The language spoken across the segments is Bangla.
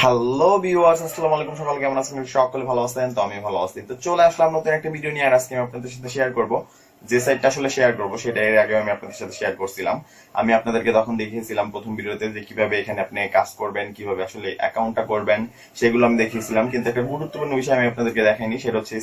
হ্যালো ভিউয়ার্স, আসসালামু আলাইকুম। সকাল কেমন আছেন? সকলে ভালো আছেন? তো আমি ভালো আছি। তো চলে আসলাম নতুন একটা ভিডিও নিয়ে। আর আজকে আমি আপনাদের সাথে শেয়ার করব যে সাইটটা আসলে শেয়ার করব সেটা এর আগে আমি আপনাদের সাথে শেয়ার করছিলাম। আমি আপনাদেরকে তখন দেখিয়েছিলাম প্রথম ভিডিওতে যে কিভাবে এখানে আপনি কাজ করবেন, কিভাবে আসলে অ্যাকাউন্টটা করবেন, সেগুলো আমি দেখিয়েছিলাম। কিন্তু একটা গুরুত্বপূর্ণ বিষয় আমি আপনাদেরকে দেখাইনি, সেটা হচ্ছে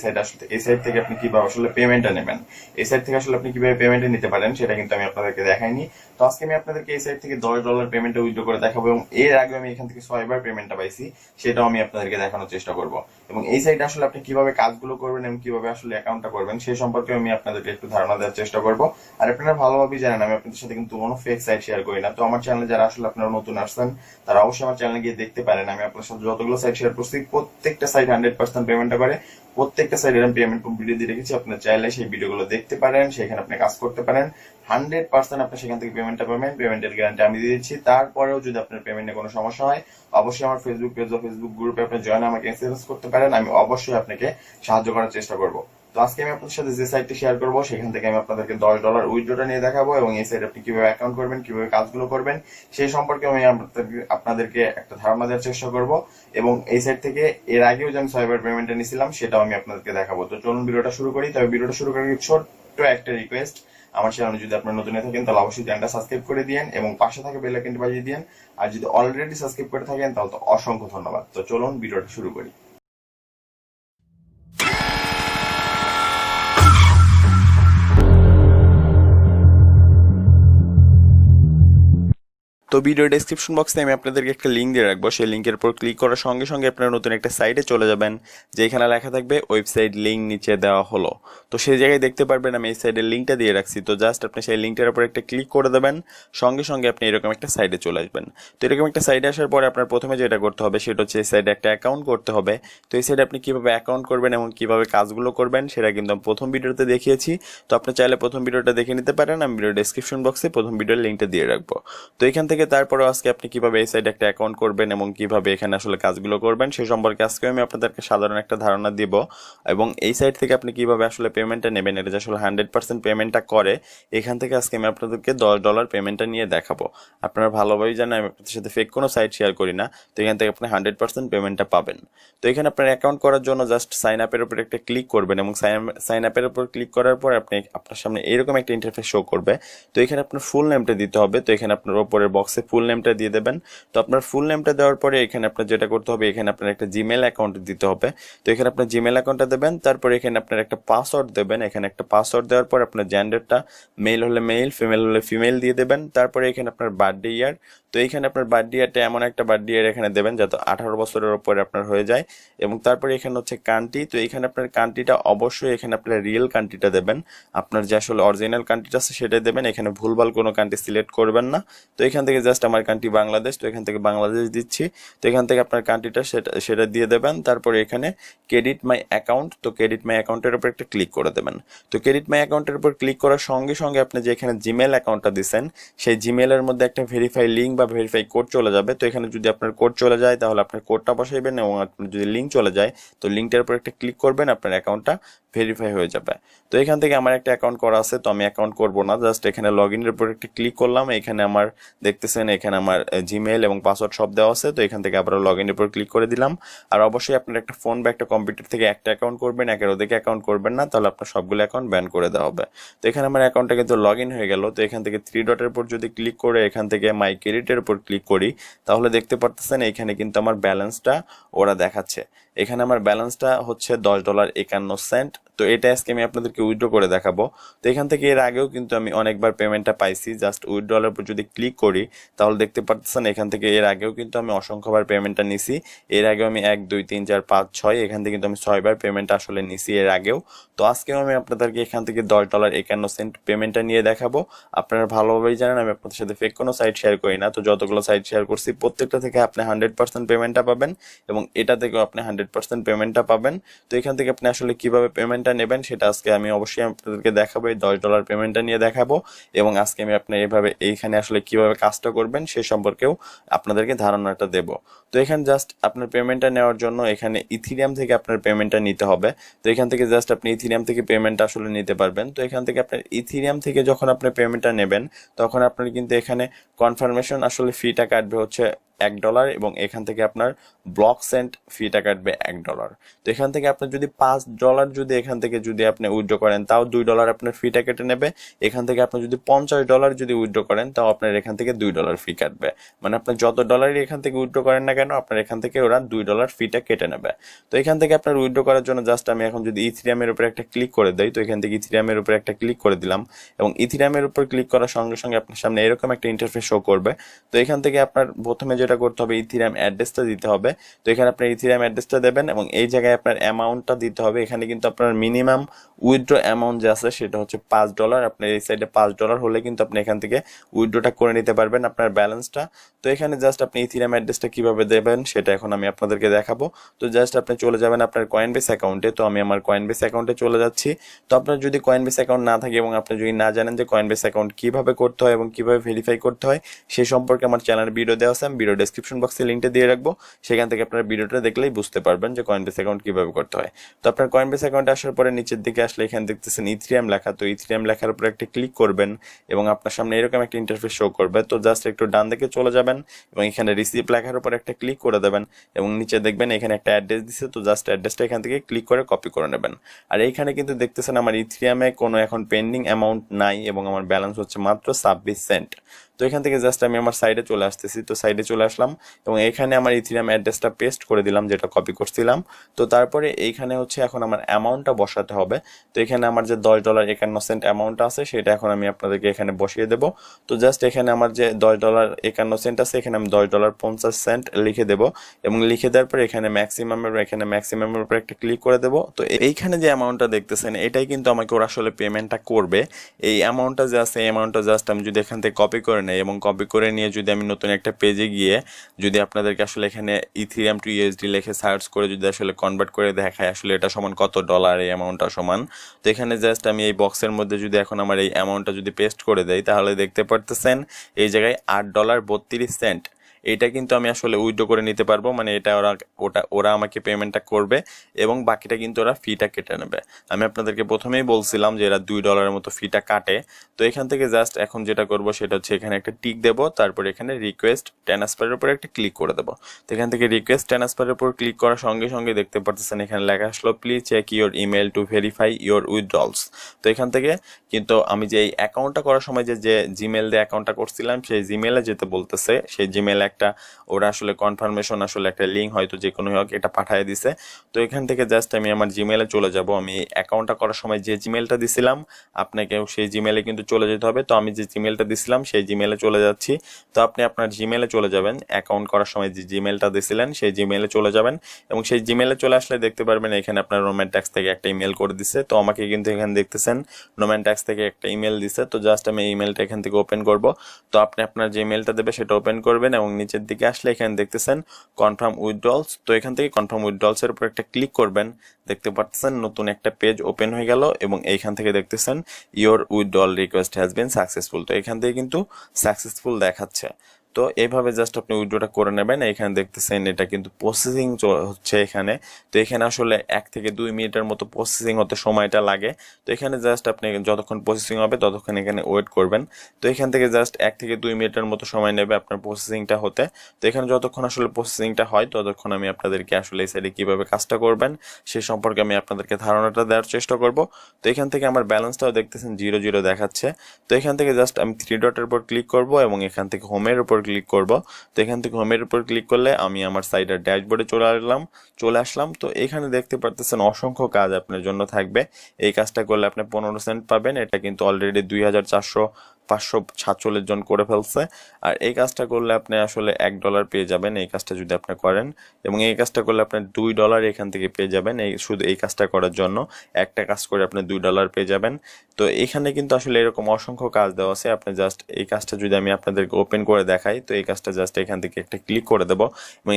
এই সাইট থেকে আপনি কিভাবে আসলে পেমেন্টটা নেবেন। এই সাইট থেকে আসলে আপনি কিভাবে পেমেন্টটা নিতে পারেন সেটা কিন্তু আমি আপনাদেরকে দেখাইনি। তো আজকে আমি আপনাদেরকে এই সাইট থেকে $10 পেমেন্টটা উইথড্র করে দেখাবো, এবং এর আগে আমি এখান থেকে 6বার পেমেন্টটা পাইছি, সেটাও আমি আপনাদেরকে দেখানোর চেষ্টা করব। এবং এই সাইটে আসলে আপনি কিভাবে কাজগুলো করবেন এবং কিভাবে আসলে অ্যাকাউন্টটা করবেন সেই সম্পর্কে আমি আপনাদেরকে একটু ধারণা দেওয়ার চেষ্টা করব। আর আপনারা ভালোভাবেই জানেন আমি আপনাদের সাথে কিন্তু কোনো ফেক সাইট শেয়ার করি না। তো আমার চ্যানেলে যারা আসলে আপনারা নতুন আসছেন তারা অবশ্যই আমার চ্যানেলে গিয়ে দেখতে পারেন। আমি আপনার সাথে যতগুলো সাইট শেয়ার করছি প্রত্যেকটা সাইট 100% পেমেন্টটা করে, প্রত্যেকটা সাইডের আমি পেমেন্ট ভিডিও দিয়ে রেখেছি। আপনার চাইলে সেই ভিডিওগুলো দেখতে পারেন, সেখানে আপনি কাজ করতে পারেন। 100% আপনি সেখান থেকে পেমেন্টটা পাবেন, পেমেন্টের গ্যারান্টি আমি দিয়ে দিচ্ছি। তারপরেও যদি আপনার পেমেন্টে কোনো সমস্যা হয়, অবশ্যই আমার ফেসবুক পেজ বা ফেসবুক গ্রুপে আপনি জয়েন আমাকে এসএমএস করতে পারেন। আমি অবশ্যই আপনাকে সাহায্য করার চেষ্টা করব। তো আজকে আমি আপনাদের সাথে যে সাইটটি শেয়ার করবো সেখান থেকে আমি আপনাদেরকে $10 উইথড্রটা নিয়ে দেখাবো, এবং এই সাইটে আপনি কিভাবে অ্যাকাউন্ট করবেন, কিভাবে কাজগুলো করবেন সেই সম্পর্কে আমি আপনাদেরকে একটা ধারণা দেওয়ার চেষ্টা করব। এবং এই সাইট থেকে এর আগেও যে আমি 6বার পেমেন্টটা নিয়েছিলাম সেটাও আমি আপনাদেরকে দেখাবো। তো চলুন ভিডিওটা শুরু করি। তবে ভিডিওটা শুরু করার আগে ছোট্ট একটা রিকোয়েস্ট, আমার চ্যানেলে যদি আপনারা নতুন হয়ে থাকেন তাহলে অবশ্যই চ্যানেলটা সাবস্ক্রাইব করে দিয়েন এবং পাশে থাকা বেল আইকনটি বাজিয়ে দিয়েন। আর যদি অলরেডি সাবস্ক্রাইব করে থাকেন তাহলে তো অসংখ্য ধন্যবাদ। তো চলুন ভিডিওটা শুরু করি। তো ভিডিও ডেসক্রিপশন বক্সে আমি আপনাদেরকে একটা লিঙ্ক দিয়ে রাখবো। সেই লিঙ্কের উপর ক্লিক করার সঙ্গে সঙ্গে আপনারা নতুন একটা সাইটে চলে যাবেন, যেখানে লেখা থাকবে ওয়েবসাইট লিঙ্ক নিচে দেওয়া হলো। তো সেই জায়গায় দেখতে পারবেন আমি এই সাইটের লিঙ্কটা দিয়ে রাখছি। তো জাস্ট আপনি সেই লিঙ্কটার উপর একটা ক্লিক করে দেবেন, সঙ্গে সঙ্গে আপনি এরকম একটা সাইটে চলে আসবেন। তো এরকম একটা সাইটে আসার পরে আপনার প্রথমে যেটা করতে হবে সেটা হচ্ছে এই সাইটে একটা অ্যাকাউন্ট করতে হবে। তো এই সাইটে আপনি কিভাবে অ্যাকাউন্ট করবেন এবং কিভাবে কাজগুলো করবেন সেটা কিন্তু আমি প্রথম ভিডিওতে দেখিয়েছি। তো আপনি চাইলে প্রথম ভিডিওটা দেখে নিতে পারেন, আমি ভিডিও ডেসক্রিপশন বক্সে প্রথম ভিডিওর লিঙ্কটা দিয়ে রাখবো। তো এখান থেকে তারপরে আজকে আপনি কিভাবে এই সাইডে একটা অ্যাকাউন্ট করবেন এবং কিভাবে এখানে আসলে কাজগুলো করবেন সে সম্পর্কে আজকে আমি আপনাদেরকে সাধারণ একটা ধারণা দিব। এবং এই সাইট থেকে আপনি কিভাবে আসলে পেমেন্টটা নেবেন, এটা যে আসলে 100% পেমেন্টটা করে, এখান থেকে আজকে আমি আপনাদেরকে $10 পেমেন্টটা নিয়ে দেখাবো। আপনারা ভালোভাবেই জানেন আমি আপনাদের সাথে ফেক কোনো সাইট শেয়ার করি না। তো এখান থেকে আপনি 100% পেমেন্টটা পাবেন। তো এখানে আপনার অ্যাকাউন্ট করার জন্য জাস্ট সাইন আপের উপর একটা ক্লিক করবেন, এবং সাইন আপের উপর ক্লিক করার পর আপনার সামনে এরকম একটা ইন্টারফেস শো করবে। তো এখানে আপনার ফুল নেমটা দিতে হবে। তো এখানে আপনার উপরের বক্সে ফুল নেমটা দিয়ে দেবেন। তো আপনার ফুল নেমটা দেওয়ার পরে এখানে আপনার যেটা করতে হবে, এখানে আপনার একটা জিমেল অ্যাকাউন্ট দিতে হবে। তো এখানে আপনার জিমেল অ্যাকাউন্টটা দেবেন, তারপরে এখানে আপনার একটা পাসওয়ার্ড দেবেন। এখানে একটা পাসওয়ার্ড দেওয়ার পর আপনার জেন্ডারটা মেল হলে মেল, ফিমেল হলে ফিমেল দিয়ে দেবেন। তারপরে এখানে আপনার বার্থডে ইয়ার, তো এইখানে আপনার বার্থডে ইয়ারটা এমন একটা বার্থডে ইয়ার এখানে দেবেন যাতে 18 বছরের উপরে আপনার হয়ে যায়। এবং তারপরে এখানে হচ্ছে কান্ট্রি, তো এখানে আপনার কান্ট্রিটা অবশ্যই এখানে আপনার রিয়েল কান্ট্রিটা দেবেন, আপনার যে আসলে অরিজিনাল কান্ট্রিটা আছে সেটাই দেবেন। এখানে ভুলভাল কোনো কান্ট্রি সিলেক্ট করবেন না। তো এখান থেকে জাস্ট আমার কান্ট্রি বাংলাদেশ, তো এখান থেকে বাংলাদেশ দিচ্ছি। তো এখান থেকে আপনার কান্ট্রিটা সেটা দিয়ে দেবেন। তারপরে এখানে ক্রেডিট মাই অ্যাকাউন্ট, তো ক্রেডিট মাই অ্যাকাউন্টের উপর একটা ক্লিক করে দেবেন। তো ক্রেডিট মাই অ্যাকাউন্টের উপর ক্লিক করার সঙ্গে সঙ্গে আপনি যে এখানে জিমেল অ্যাকাউন্টটা দিচ্ছেন সেই জিমেলের মধ্যে একটা ভেরিফাই লিঙ্ক বা ভেরিফাই কোড চলে যাবে। তো এখানে যদি আপনার কোড চলে যায় তাহলে আপনার কোডটা বসাইবেন, এবং আপনার যদি লিঙ্ক চলে যায় তো লিঙ্কটার উপর একটা ক্লিক করবেন, আপনার অ্যাকাউন্টটা ভেরিফাই হয়ে যাবে। তো এখান থেকে আমার একটা অ্যাকাউন্ট করা আছে, তো আমি অ্যাকাউন্ট করব না, জাস্ট এখানে লগ ইনের উপর একটা ক্লিক করলাম। এখানে আমার দেখতেছেন এখানে আমার জিমেল এবং পাসওয়ার্ড সব দেওয়া আছে। তো এখান থেকে আবার লগ ইনের উপর ক্লিক করে দিলাম। আর অবশ্যই আপনার একটা ফোন বা একটা কম্পিউটার থেকে একটা অ্যাকাউন্ট করবেন, একের অধিক অ্যাকাউন্ট করবেন না, তাহলে আপনার সবগুলো অ্যাকাউন্ট ব্যান করে দেওয়া হবে। তো এখানে আমার অ্যাকাউন্টটা কিন্তু লগ ইন হয়ে গেল। তো এখান থেকে 3 ডটের উপর যদি ক্লিক করে এখান থেকে মাই ক্রেডিটের উপর ক্লিক করি তাহলে দেখতে পারতেছেন এখানে কিন্তু আমার ব্যালেন্সটা ওরা দেখাচ্ছে। এখানে আমার ব্যালেন্সটা হচ্ছে $10.51। তো এটা আজকে আমি আপনাদেরকে উইথড্র করে দেখাবো। তো এখান থেকে এর আগেও কিন্তু আমি অনেকবার পেমেন্টটা পাইছি। জাস্ট উইথড্রলের উপর যদি ক্লিক করি তাহলে দেখতে পাচ্ছেন এখান থেকে এর আগেও কিন্তু আমি অসংখ্যবার পেমেন্টটা নিছি। এর আগেও আমি 1 2 3 4 5 6 এখান থেকে কিন্তু আমি 6বার পেমেন্টটা আসলে নিছি এর আগেও। তো আজকেও আমি আপনাদেরকে এখান থেকে $10.51 পেমেন্টটা নিয়ে দেখাবো। আপনারা ভালোভাবেই জানেন আমি আপনাদের সাথে ফেক কোনো সাইট শেয়ার করি না। তো যতগুলো সাইট শেয়ার করছি প্রত্যেকটা থেকে আপনি 100% পেমেন্টটা পাবেন, এবং এটা থেকেও আপনি 100% পেমেন্টটা পাবেন। তো এখান থেকে আপনি আসলে কিভাবে পেমেন্টটা নেবেন সেটা আজকে আমি অবশ্যই আপনাদেরকে দেখাবো, এই $10 পেমেন্টটা নিয়ে দেখাবো। এবং আজকে আমি আপনার এইভাবে এইখানে আসলে কিভাবে কাজটা করবেন সে সম্পর্কেও আপনাদেরকে ধারণাটা দেব। তো এখানে জাস্ট আপনার পেমেন্টটা নেওয়ার জন্য এখানে ইথিরিয়াম থেকে আপনার পেমেন্টটা নিতে হবে। তো এখান থেকে জাস্ট আপনি ইথিরিয়াম থেকে পেমেন্টটা আসলে নিতে পারবেন। তো এখান থেকে আপনার ইথিরিয়াম থেকে যখন আপনি পেমেন্টটা নেবেন তখন আপনার কিন্তু এখানে কনফার্মেশন আসলে ফিটা কাটবে হচ্ছে $1 এবং এখান থেকে আপনার ব্লক সেন্ট ফিটা কাটবে $1। তো এখান থেকে আপনার যদি $5 যদি এখান থেকে যদি আপনি উইথড্র করেন তাও $2 আপনার ফিটা কেটে নেবে। এখান থেকে আপনি যদি $50 যদি উইথড্র করেন তাও আপনার এখান থেকে $2 ফি কাটবে। মানে আপনি যত ডলারই এখান থেকে উইথড্র করেন না কেন আপনার এখান থেকে ওরা $2 ফিটা কেটে নেবে। তো এখান থেকে আপনার উইথড্র করার জন্য জাস্ট আমি এখন যদি ইথিরিয়ামের উপরে একটা ক্লিক করে দেই, তো এখান থেকে ইথিরিয়ামের উপরে একটা ক্লিক করে দিলাম এবং ইথিরিয়ামের উপর ক্লিক করার সঙ্গে সঙ্গে আপনার সামনে এরকম একটা ইন্টারফেস শো করবে। তো এখান থেকে আপনার প্রথমে যেটা করতে হবে ইথিরিয়াম অ্যাড্রেসটা দিতে হবে। তো এখানে আপনার ইথিরিয়াম অ্যাড্রেসটা দেবেন এবং এই জায়গায় আপনার অ্যামাউন্টটা দিতে হবে। এখানে কিন্তু আপনার মিনিমাম উইথড্র অ্যামাউন্ট যে আছে সেটা হচ্ছে $5। আপনার এই সাইডে $5 হলে কিন্তু আপনি এখান থেকে উইথড্রটা করে নিতে পারবেন আপনার ব্যালেন্সটা। তো এখানে জাস্ট আপনি ইথিরিয়াম অ্যাড্রেসটা কিভাবে দেবেন সেটা এখন আমি আপনাদেরকে দেখাবো। তো জাস্ট আপনি চলে যাবেন আপনার কয়েনবেস অ্যাকাউন্টে। তো আমি আমার কয়েনবেস অ্যাকাউন্টে চলে যাচ্ছি। তো আপনার যদি কয়েনবেস অ্যাকাউন্ট না থাকে এবং আপনি যদি না জানেন যে কয়েনবেস অ্যাকাউন্ট কিভাবে করতে হয় এবং কিভাবে ভেরিফাই করতে হয় সেই সম্পর্কে আমার চ্যানেলের ভিডিও দেওয়া আছে, আমি ভিডিও ডেসক্রিপশন বক্সে লিঙ্কটা দিয়ে রাখবো। সেখান থেকে আপনার ভিডিওটা দেখলেই বুঝতে পারবেন যে কয়েনবেস অ্যাকাউন্ট কিভাবে করতে হয়। তো আপনার কয়েনবেস অ্যাকাউন্টে আসার পরে নিচের দিকে আসলে এখানে দেখতেছেন ইথিরিয়াম লেখা। তো ইথিরিয়াম লেখার উপরে একটা ক্লিক করবেন এবং আপনার সামনে এরকম একটা ইন্টারফেস শো করবে। তো জাস্ট একটু ডান দিকে চলে যাবেন এবং এখানে রিসিভ লেখার উপর একটা ক্লিক করে দেবেন এবং নিচে দেখবেন এখানে একটা অ্যাড্রেস দিচ্ছে। তো জাস্ট অ্যাড্রেসটা এখান থেকে ক্লিক করে কপি করে নেবেন। আর এইখানে কিন্তু দেখতেছেন আমার ইথিরিয়ামে কোনো এখন পেন্ডিং অ্যামাউন্ট নাই এবং আমার ব্যালেন্স হচ্ছে মাত্র 26 সেন্ট। তো এখান থেকে জাস্ট আমি আমার সাইডে চলে আসতেছি। তো সাইডে চলে আসলাম এবং এখানে আমার ইথিরিয়াম অ্যাড্রেসটা পেস্ট করে দিলাম যেটা কপি করছিলাম। তো তারপরে এইখানে হচ্ছে এখন আমার অ্যামাউন্টটা বসাতে হবে। তো এখানে আমার যে $10.51 অ্যামাউন্টটা আছে সেটা এখন আমি আপনাদেরকে এখানে বসিয়ে দেবো। তো জাস্ট এখানে আমার যে $10.51 আছে এখানে আমি $10.50 লিখে দেবো এবং লিখে দেওয়ার পর এখানে ম্যাক্সিমামের উপর একটা ক্লিক করে দেবো। তো এইখানে যে অ্যামাউন্টটা দেখতেছেন এটাই কিন্তু আমাকে ওরা আসলে পেমেন্টটা করবে। এই অ্যামাউন্টটা যে আছে এই অ্যামাউন্টটা জাস্ট আমি যদি এখান থেকে কপি করে নেই এবং কপি করে নিয়ে যদি আমি নতুন একটা পেজে গিয়ে যদি আপনাদেরকে আসলে এখানে ইথিরিয়াম টু ইউএসডি লিখে সার্চ করে যদি আসলে কনভার্ট করে দেখায় আসলে এটা সমান কত ডলার, এই অ্যামাউন্টটা সমান। তো এখানে জাস্ট আমি এই বক্সের মধ্যে যদি এখন আমার এই অ্যামাউন্টটা যদি পেস্ট করে দেই তাহলে দেখতে পারতেছেন এই জায়গায় $8.32। এইটা কিন্তু আমি আসলে উইথড্র করে নিতে পারবো। মানে এটা ওরা আমাকে পেমেন্টটা করবে এবং বাকিটা কিন্তু ওরা ফিটা কেটে নেবে। আমি আপনাদেরকে প্রথমেই বলছিলাম যে এরা $2 মতো ফিটা কাটে। তো এখান থেকে জাস্ট এখন যেটা করব সেটা হচ্ছে এখানে একটা টিক দেবো, তারপর এখানে রিকোয়েস্ট ট্রান্সফারের উপর একটা ক্লিক করে দেবো। তো এখান থেকে রিকোয়েস্ট ট্রান্সফারের উপর ক্লিক করার সঙ্গে সঙ্গে দেখতে পাচ্ছেন এখানে লেখা আসলো please check your email to verify your withdrawals. তো এখান থেকে কিন্তু আমি যে এই অ্যাকাউন্টটা করার সময় যে জিমেল দিয়ে অ্যাকাউন্টটা করছিলাম সেই জিমেলে যেতে বলতেছে, সেই জিমেলে একটা ওরা আসলে কনফার্মেশন আসলে একটা লিঙ্ক হয়তো যে কোনো হোক এটা পাঠিয়ে দিছে। তো এখান থেকে জাস্ট আমি আমার জিমেলে চলে যাব। আমি অ্যাকাউন্টটা করার সময় যে জিমেলটা দিছিলাম আপনাকেও সেই জিমেলে কিন্তু চলে যেতে হবে। তো আমি যে জিমেলটা দিছিলাম সেই জিমেলে চলে যাচ্ছি। তো আপনি আপনার জিমেলে চলে যাবেন, অ্যাকাউন্ট করার সময় যে জিমেলটা দিছিলেন সেই জিমেলে চলে যাবেন এবং সেই জিমেলে চলে আসলে দেখতে পারবেন এখানে আপনার রোম্যান্ট্যাক্স থেকে একটা ইমেল করে দিছে। তো আমাকে কিন্তু এখানে দেখতেছেন রোম্যান্ট্যাক্স থেকে একটা ইমেল দিছে। তো জাস্ট আমি ইমেলটা এখান থেকে ওপেন করব। তো আপনি আপনার যে ইমেলটা দেবে সেটা ওপেন করবেন এবং নিচের দিকে আসলে এখানে দেখতেছেন কনফার্ম উইথড্রলস। তো এখান থেকে কনফার্ম উইথড্রলস এর উপর একটা ক্লিক করবেন। দেখতে পাচ্ছেন নতুন একটা পেজ ওপেন হয়ে গেল এবং এইখান থেকে দেখতেছেন your withdrawal request has been successful. তো এখান থেকে কিন্তু সাকসেসফুল দেখাচ্ছে। তো এইভাবে জাস্ট আপনি উইথড্রটা করে নেবেন। এখানে দেখতেছেন এটা কিন্তু প্রসেসিং হচ্ছে এখানে। তো এখানে আসলে 1 থেকে 2 মিনিটের মতো প্রসেসিং হতে সময়টা লাগে। তো এখানে জাস্ট আপনি যতক্ষণ প্রসেসিং হবে ততক্ষণ এখানে ওয়েট করবেন। তো এখান থেকে জাস্ট 1 থেকে 2 মিনিটের মতো সময় নেবে আপনার প্রসেসিংটা হতে। তো এখানে যতক্ষণ আসলে প্রসেসিংটা হয় ততক্ষণ আমি আপনাদেরকে আসলে এই সাইডে কীভাবে কাজটা করবেন সে সম্পর্কে আমি আপনাদেরকে ধারণাটা দেওয়ার চেষ্টা করব। তো এখান থেকে আমার ব্যালেন্সটাও দেখতেছেন 0 দেখাচ্ছে। তো এখান থেকে জাস্ট আমি 3 ডটের উপর ক্লিক করব এবং এখান থেকে হোমের উপর ক্লিক করব। তো এখান থেকে হোমের উপর ক্লিক করলে আমি আমার সাইডের ড্যাশবোর্ডে চলে আসলাম। তো এখানে দেখতে পারতেছেন অসংখ্য কাজ আপনার জন্য থাকবে। এই কাজটা করলে আপনি 15 সেন্ট পাবেন। এটা কিন্তু অলরেডি 2447 জন করে ফেলছে। আর এই কাজটা করলে আপনি আসলে $1 পেয়ে যাবেন এই কাজটা যদি আপনি করেন এবং এই কাজটা করলে আপনি $2 এখান থেকে পেয়ে যাবেন। এই শুধু এই কাজটা করার জন্য একটা কাজ করে আপনি $2 পেয়ে যাবেন। তো এখানে কিন্তু আসলে এরকম অসংখ্য কাজ দেওয়া আছে। আপনি জাস্ট এই কাজটা যদি আমি আপনাদেরকে ওপেন করে দেখাই, তো এই কাজটা জাস্ট এখান থেকে একটা ক্লিক করে দেবো এবং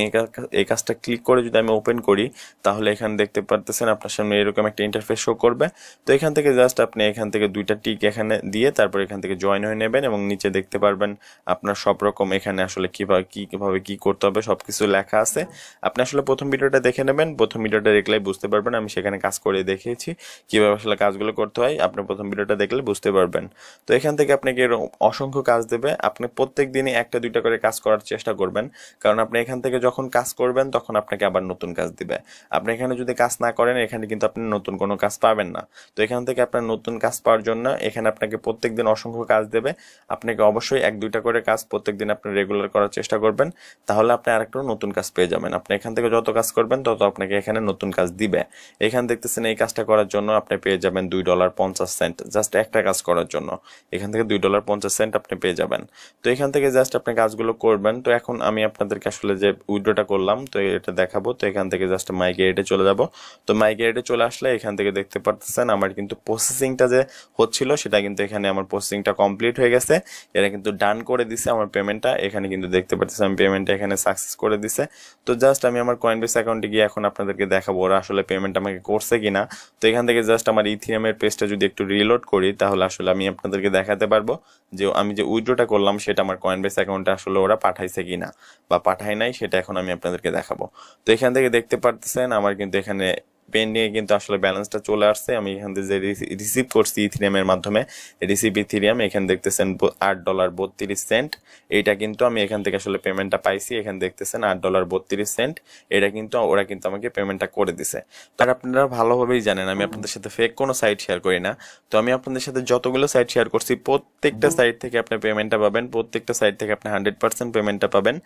এই কাজটা ক্লিক করে যদি আমি ওপেন করি তাহলে এখানে দেখতে পারতেছেন আপনার সামনে এরকম একটা ইন্টারফেস শো করবে। তো এখান থেকে জাস্ট আপনি এখান থেকে 2টা টিক এখানে দিয়ে তারপর এখান থেকে জয়েন জয়েন হয়ে নেবেন এবং নিচে দেখতে পারবেন আপনার সব রকম এখানে আসলে কিভাবে কি করতে হবে সবকিছু লেখা আছে। আপনি আসলে প্রথম ভিডিওটা দেখে নেবেন, প্রথম ভিডিওটা দেখলেই বুঝতে পারবেন, আমি সেখানে কাজ করে দেখিয়েছি কিভাবে আসলে কাজগুলো করতে হয়। আপনি প্রথম ভিডিওটা দেখলে বুঝতে পারবেন। তো এখান থেকে আপনাকে অসংখ্য কাজ দেবে, আপনি প্রত্যেক দিনই একটা দুইটা করে কাজ করার চেষ্টা করবেন, কারণ আপনি এখান থেকে যখন কাজ করবেন তখন আপনাকে আবার নতুন কাজ দিবে। আপনি এখানে যদি কাজ না করেন এখানে কিন্তু আপনি নতুন কোনো কাজ পাবেন না। তো এখান থেকে আপনার নতুন কাজ পাওয়ার জন্য এখানে আপনাকে প্রত্যেক দিন অসংখ্য কাজ দেবে। আপনাকে অবশ্যই এক দুইটা করে কাজ প্রত্যেক দিন আপনি রেগুলার করার চেষ্টা করবেন, তাহলে আপনি আরেকটা নতুন কাজ পেয়ে যাবেন। আপনি এখান থেকে যত কাজ করবেন তত আপনাকে এখানে নতুন কাজ দিবে। এখানে দেখতেছেন এই কাজটা করার জন্য আপনি পেয়ে যাবেন $2.50, জাস্ট একটা কাজ করার জন্য এখান থেকে $2.50 আপনি পেয়ে যাবেন। তো এখান থেকে জাস্ট আপনি কাজগুলো করবেন। তো এখন আমি আপনাদেরকে আসলে যে উইথড্রটা করলাম তো এটা দেখাবো। তো এখান থেকে জাস্ট মাই গেটে চলে যাব। তো মাই গেটে চলে আসলে এখান থেকে দেখতে পারতেছেন আমার কিন্তু প্রসেসিংটা যে হচ্ছিল সেটা কিন্তু এখানে আমার প্রসেসিংটা কমপ্লিট হয়ে গেছে। এরা কিন্তু ডান করে দিছে আমার পেমেন্টটা, এখানে কিন্তু দেখতে পাচ্ছেন আমি পেমেন্টটা এখানে সাকসেস করে দিছে। তো জাস্ট আমি আমার কয়েনবেস অ্যাকাউন্টে গিয়ে এখন আপনাদেরকে দেখাবো ওরা আসলে পেমেন্ট আমাকে করছে কিনা। তো এখান থেকে জাস্ট আমার ইথিরিয়ামের পেজটা যদি একটু রিলোড করি তাহলে আসলে আমি আপনাদেরকে দেখাতে পারবো যে আমি যে উইথড্রটা করলাম সেটা আমার কয়েনবেস অ্যাকাউন্টে আসলে ওরা পাঠাইছে কিনা বা পাঠায় নাই, সেটা এখন আমি আপনাদেরকে দেখাবো। তো এখান থেকে দেখতে পারতেছেন আমার কিন্তু এখানে পেন্ডিংয়ে কিন্তু আসলে ব্যালেন্সটা চলে আসছে। আমি এখান থেকে যে রিসিভ করছি ইথিরিয়ামের মাধ্যমে, রিসিভ ইথিরিয়াম, এখানে দেখতেছেন $8.32। এইটা কিন্তু আমি এখান থেকে আসলে পেমেন্টটা পাইছি। এখানে দেখতেছেন $8.32, এটা কিন্তু ওরা কিন্তু আমাকে পেমেন্টটা করে দিছে। আর আপনারা ভালোভাবেই জানেন আমি আপনাদের সাথে ফেক কোনো সাইট শেয়ার করি না। তো আমি আপনাদের সাথে যতগুলো সাইট শেয়ার করছি প্রত্যেকটা সাইট থেকে আপনি পেমেন্টটা পাবেন, প্রত্যেকটা সাইট থেকে আপনি 100% পেমেন্টটা পাবেন।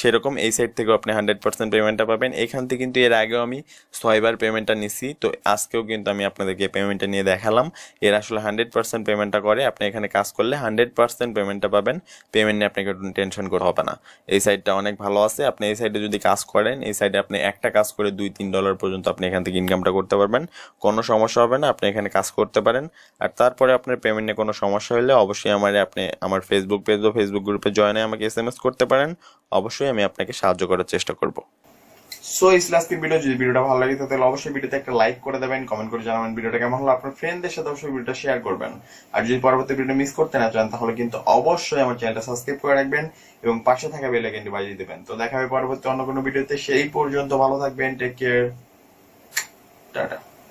সেরকম এই সাইট থেকেও আপনি 100% পেমেন্টটা পাবেন। এখান থেকে কিন্তু এর আগেও আমি 6বার পেমেন্টটা নিছি, তো আজকেও কিন্তু আমি আপনাদেরকে পেমেন্টটা নিয়ে দেখালাম। এর আসলে 100% পেমেন্টটা করে, আপনি এখানে কাজ করলে 100% পেমেন্টটা পাবেন। পেমেন্ট নিয়ে আপনাকে কোনো টেনশন করতে হবে না। এই সাইটটা অনেক ভালো আছে। আপনি এই সাইটে যদি কাজ করেন, এই সাইটে আপনি একটা কাজ করে $2-3 পর্যন্ত আপনি এখান থেকে ইনকামটা করতে পারবেন, কোনো সমস্যা হবে না। আপনি এখানে কাজ করতে পারেন। আর তারপরে আপনার পেমেন্ট নিয়ে কোনো সমস্যা হলে অবশ্যই আপনি আমার ফেসবুক পেজ বা ফেসবুক গ্রুপে জয়েন হয়ে আমাকে SMS করতে পারেন, অবশ্যই আমি আপনাকে সাহায্য করার চেষ্টা করব। সো এই ছিল আজকের ভিডিও। যদি ভিডিওটা ভালো লাগে তাহলে অবশ্যই ভিডিওতে একটা লাইক করে দেবেন, কমেন্ট করে জানাবেন ভিডিওটা কেমন হলো, আপনার ফ্রেন্ডদের সাথে অবশ্যই ভিডিওটা শেয়ার করবেন। আর যদি পরবর্তী ভিডিও মিস করতে না চান তাহলে কিন্তু অবশ্যই আমার চ্যানেলটা সাবস্ক্রাইব করে রাখবেন এবং পাশে থাকা বেল আইকনটি বাজিয়ে দিবেন। তো দেখা হবে পরবর্তী অন্য কোনো ভিডিওতে, সেই পর্যন্ত ভালো থাকবেন, টেক কেয়ার, টাটা।